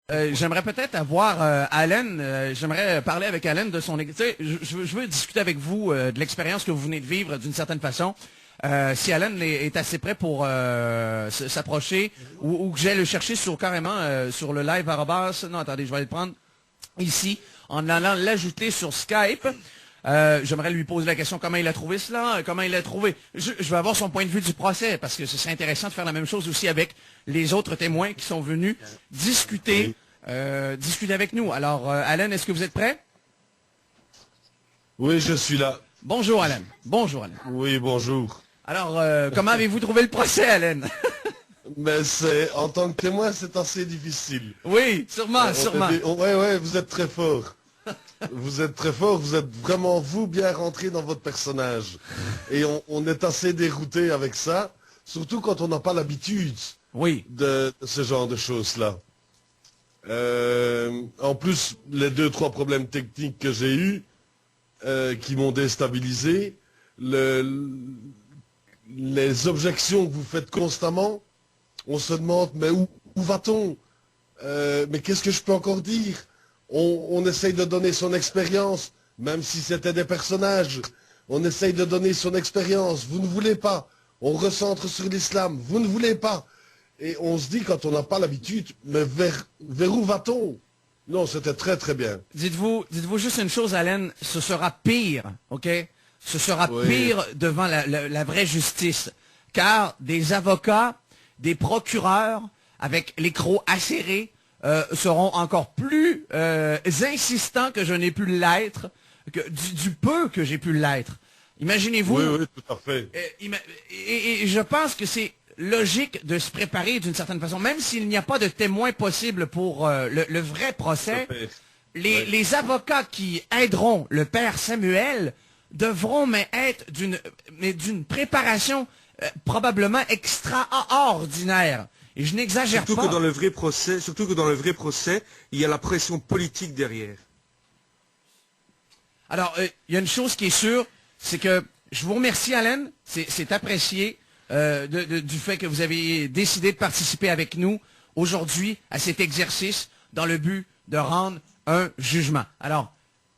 J'aimerais peut-être avoir Allen, j'aimerais parler avec Allen de son... Tu sais, je veux discuter avec vous de l'expérience que vous venez de vivre d'une certaine façon. Si Allen est assez prêt pour s'approcher ou que j'aille le chercher sur carrément sur le live arrobas. Non, attendez, je vais aller le prendre ici en allant l'ajouter sur Skype. J'aimerais lui poser la question comment il a trouvé cela, comment il a trouvé. Je vais avoir son point de vue du procès parce que c'est intéressant de faire la même chose aussi avec les autres témoins qui sont venus discuter avec nous. Alors, Allen, est-ce que vous êtes prêt? Oui, je suis là. Bonjour, Allen. Bonjour, Allen. Oui, bonjour. Alors, comment avez-vous trouvé le procès, Allen? Mais en tant que témoin, c'est assez difficile. Oui, sûrement, sûrement. Ouais, vous êtes très fort. Vous êtes très fort, vous êtes vraiment, vous, bien rentré dans votre personnage. Et on est assez dérouté avec ça, surtout quand on n'a pas l'habitude de ce genre de choses-là. En plus, les 2-3 problèmes techniques que j'ai eus, qui m'ont déstabilisé, les objections que vous faites constamment, on se demande, mais où va-t-on? Mais qu'est-ce que je peux encore dire? On essaye de donner son expérience, même si c'était des personnages. On essaye de donner son expérience. Vous ne voulez pas. On recentre sur l'islam. Vous ne voulez pas. Et on se dit, quand on n'a pas l'habitude, mais vers où va-t-on? Non, c'était très très bien. Dites-vous juste une chose, Allen, ce sera pire, ok? Ce sera pire devant la vraie justice. Car des avocats, des procureurs, avec les crocs acérés, seront encore plus insistants que je n'ai pu l'être, du peu que j'ai pu l'être. Imaginez-vous. Oui, tout à fait. Et je pense que c'est logique de se préparer d'une certaine façon, même s'il n'y a pas de témoin possible pour le vrai procès. Les avocats qui aideront le père Samuel devront être d'une préparation probablement extraordinaire. Et je n'exagère pas. Surtout que dans le vrai procès, il y a la pression politique derrière. Alors, il y a une chose qui est sûre, c'est que je vous remercie, Allen. C'est apprécié du fait que vous avez décidé de participer avec nous aujourd'hui à cet exercice dans le but de rendre un jugement. Alors,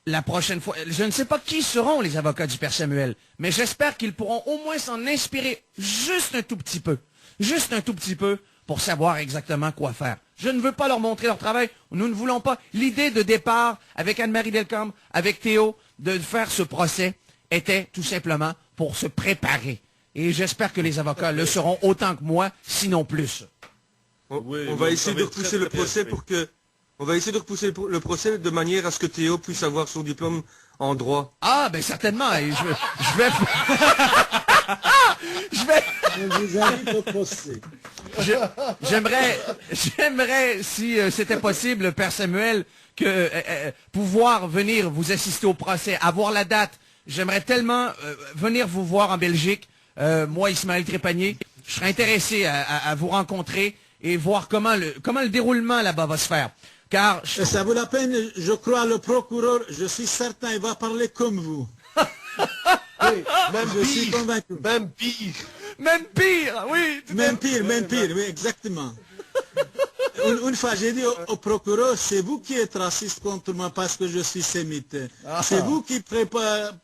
la prochaine fois, je ne sais pas qui seront les avocats du père Samuel, mais j'espère qu'ils pourront au moins s'en inspirer juste un tout petit peu. Juste un tout petit peu pour savoir exactement quoi faire. Je ne veux pas leur montrer leur travail. Nous ne voulons pas. L'idée de départ avec Anne-Marie Delcambre, avec Théo, de faire ce procès était tout simplement pour se préparer. Et j'espère que les avocats le seront autant que moi, sinon plus. On va essayer de repousser le procès le procès de manière à ce que Théo puisse avoir son diplôme en droit. Ah, ben certainement. Et je vais... Je vous invite au procès. J'aimerais, si c'était possible, Père Samuel, que pouvoir venir vous assister au procès, avoir la date. J'aimerais tellement venir vous voir en Belgique, moi, Ismaël Trépanier. Je serais intéressé à vous rencontrer et voir comment le déroulement là-bas va se faire. Car ça vaut la peine, je crois, le procureur, je suis certain, il va parler comme vous. Oui, je suis convaincu. Même pire. Même pire, oui. Même pire, oui, exactement. Une fois, j'ai dit au procureur, c'est vous qui êtes raciste contre moi parce que je suis sémite. C'est vous qui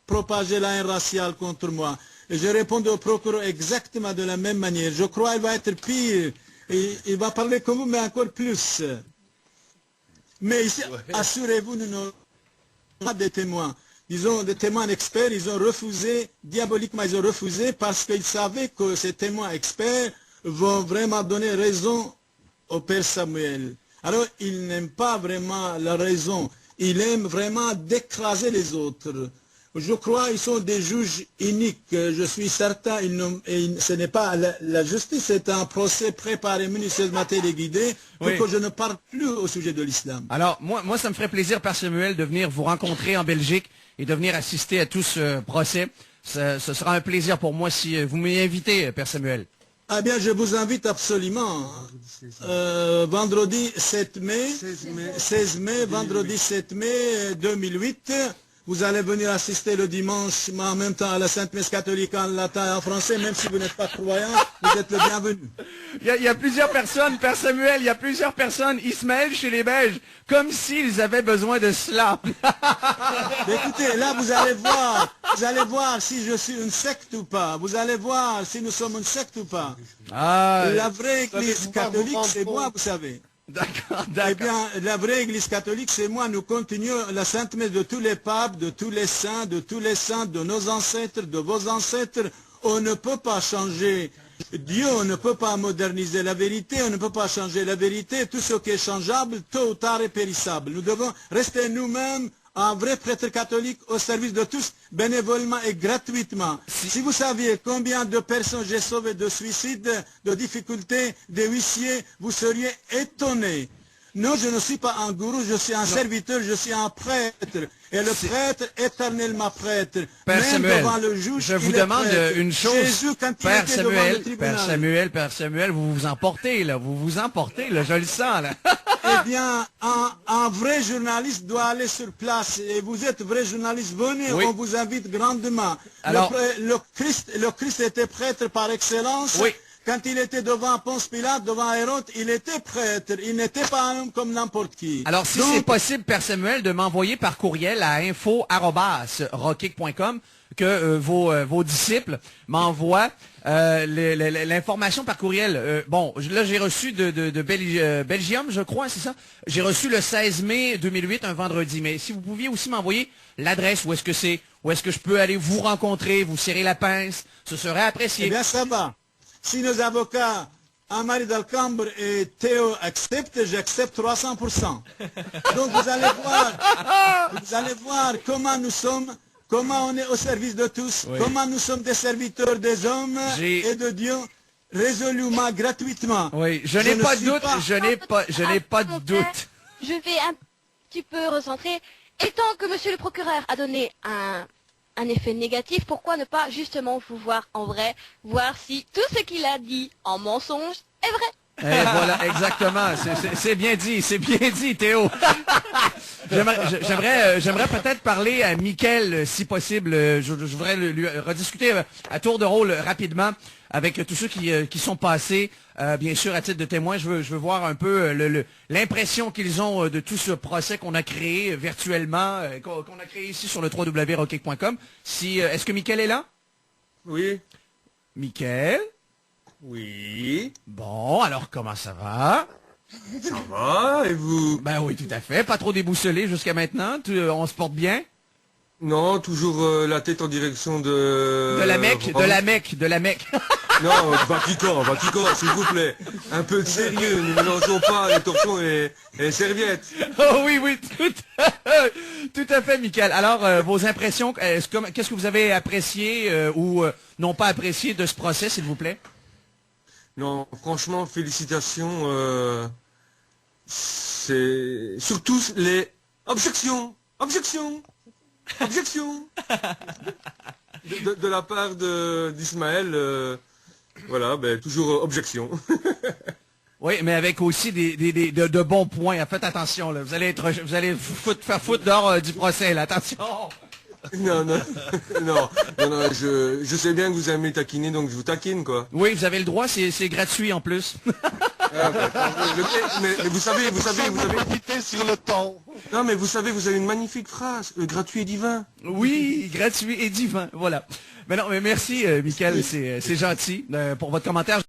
propagez la haine raciale contre moi. Et j'ai répondu au procureur exactement de la même manière. Je crois qu'il va être pire. Et il va parler comme vous, mais encore plus. Mais ici, assurez-vous, nous n'avons pas de témoins. Ils ont des témoins experts, ils ont refusé, diaboliquement ils ont refusé parce qu'ils savaient que ces témoins experts vont vraiment donner raison au père Samuel. Alors, ils n'aiment pas vraiment la raison, ils aiment vraiment d'écraser les autres. Je crois qu'ils sont des juges uniques, je suis certain, ce n'est pas la justice, c'est un procès préparé minutieusement téléguidé pour que je ne parle plus au sujet de l'islam. Alors, moi, ça me ferait plaisir, Père Samuel, de venir vous rencontrer en Belgique et de venir assister à tout ce procès. Ce sera un plaisir pour moi si vous m'y invitez, Père Samuel. Ah bien, je vous invite absolument. Vendredi 16 mai, vendredi 7 mai 2008, vous allez venir assister le dimanche, mais en même temps à la Sainte Messe catholique en latin et en français, même si vous n'êtes pas croyant, vous êtes le bienvenu. Il y a plusieurs personnes, Père Samuel, il y a plusieurs personnes, Ismaël chez les Belges, comme s'ils avaient besoin de cela. Mais écoutez, là vous allez voir si je suis une secte ou pas, vous allez voir si nous sommes une secte ou pas. La vraie église catholique, c'est moi, vous savez. D'accord, Eh d'accord. bien, la vraie église catholique, c'est moi, nous continuons la sainte messe de tous les papes, de tous les saints, de nos ancêtres, de vos ancêtres. On ne peut pas changer Dieu, on ne peut pas moderniser la vérité, on ne peut pas changer la vérité. Tout ce qui est changeable, tôt ou tard est périssable. Nous devons rester nous-mêmes un vrai prêtre catholique au service de tous, bénévolement et gratuitement. Si vous saviez combien de personnes j'ai sauvées de suicides, de difficultés, de huissiers, vous seriez étonnés. Non, je ne suis pas un gourou, je suis un serviteur, je suis un prêtre. Et le prêtre, éternellement prêtre. Père Même Samuel, devant le juge, je vous il est demande prêtre. une chose. Jésus, quand il Père était devant le Samuel, tribunal. Père Samuel, vous vous emportez, là. Vous vous emportez, là. Je le sens, là. Eh bien, un vrai journaliste doit aller sur place. Et vous êtes vrai journaliste, venez, Oui. on vous invite grandement. Alors- Le Christ était prêtre par excellence. Oui. Quand il était devant Ponce Pilate, devant Hérode, il était prêtre. Il n'était pas un homme comme n'importe qui. Alors, si Donc, c'est possible, Père Samuel, de m'envoyer par courriel à info@rockkick.com que vos disciples m'envoient l'information par courriel. Bon, là, j'ai reçu de Belgium, je crois, c'est ça? J'ai reçu le 16 mai 2008, un vendredi. Mais si vous pouviez aussi m'envoyer l'adresse, où est-ce que c'est, où est-ce que je peux aller vous rencontrer, vous serrer la pince, ce serait apprécié. eh bien, ça va. Si nos avocats, Amari Dalcambre et Théo acceptent, j'accepte 300%. Donc vous allez voir comment nous sommes, comment on est au service de tous, Oui. comment nous sommes des serviteurs des hommes et de Dieu, résolument, gratuitement. Oui, je n'ai pas de suis doute, je n'ai pas de Mon doute. père, je vais un petit peu recentrer. Étant que monsieur le procureur a donné un effet négatif, pourquoi ne pas justement vous voir en vrai, voir si tout ce qu'il a dit en mensonge est vrai. Et voilà, exactement. C'est bien dit, Théo. J'aimerais peut-être parler à Mickaël, si possible. Je voudrais lui rediscuter à tour de rôle rapidement avec tous ceux qui sont passés. Bien sûr, à titre de témoin, je veux voir un peu l'impression qu'ils ont de tout ce procès qu'on a créé virtuellement, qu'on a créé ici sur le www.rockkick.com. Est-ce que Mickaël est là? Oui. Mickaël? Oui. Bon, alors comment ça va? Ça va, et vous? Ben oui, tout à fait. Pas trop déboussolé jusqu'à maintenant. On se porte bien? Non, toujours la tête en direction de... De la Mecque. Non, Vatican, s'il vous plaît. Un peu de sérieux, ne mélangeons pas les torchons et les serviettes. Oh oui, tout à fait, Mickaël. Alors, vos impressions, qu'est-ce que vous avez apprécié ou non pas apprécié de ce procès, s'il vous plaît? Non, franchement, félicitations. C'est surtout les objections de la part d'Ismaël. Voilà, ben toujours objection. Oui, mais avec aussi de bons points. Faites attention, là. Vous allez vous faire foutre dehors du procès, là. Attention. Non, je sais bien que vous aimez taquiner, donc je vous taquine, quoi. Oui, vous avez le droit, c'est gratuit en plus. Mais vous savez. Profitez sur le temps. Non, mais vous savez, vous avez une magnifique phrase, gratuit et divin. Oui, gratuit et divin, voilà. Mais non, mais merci, Mickaël, c'est gentil pour votre commentaire.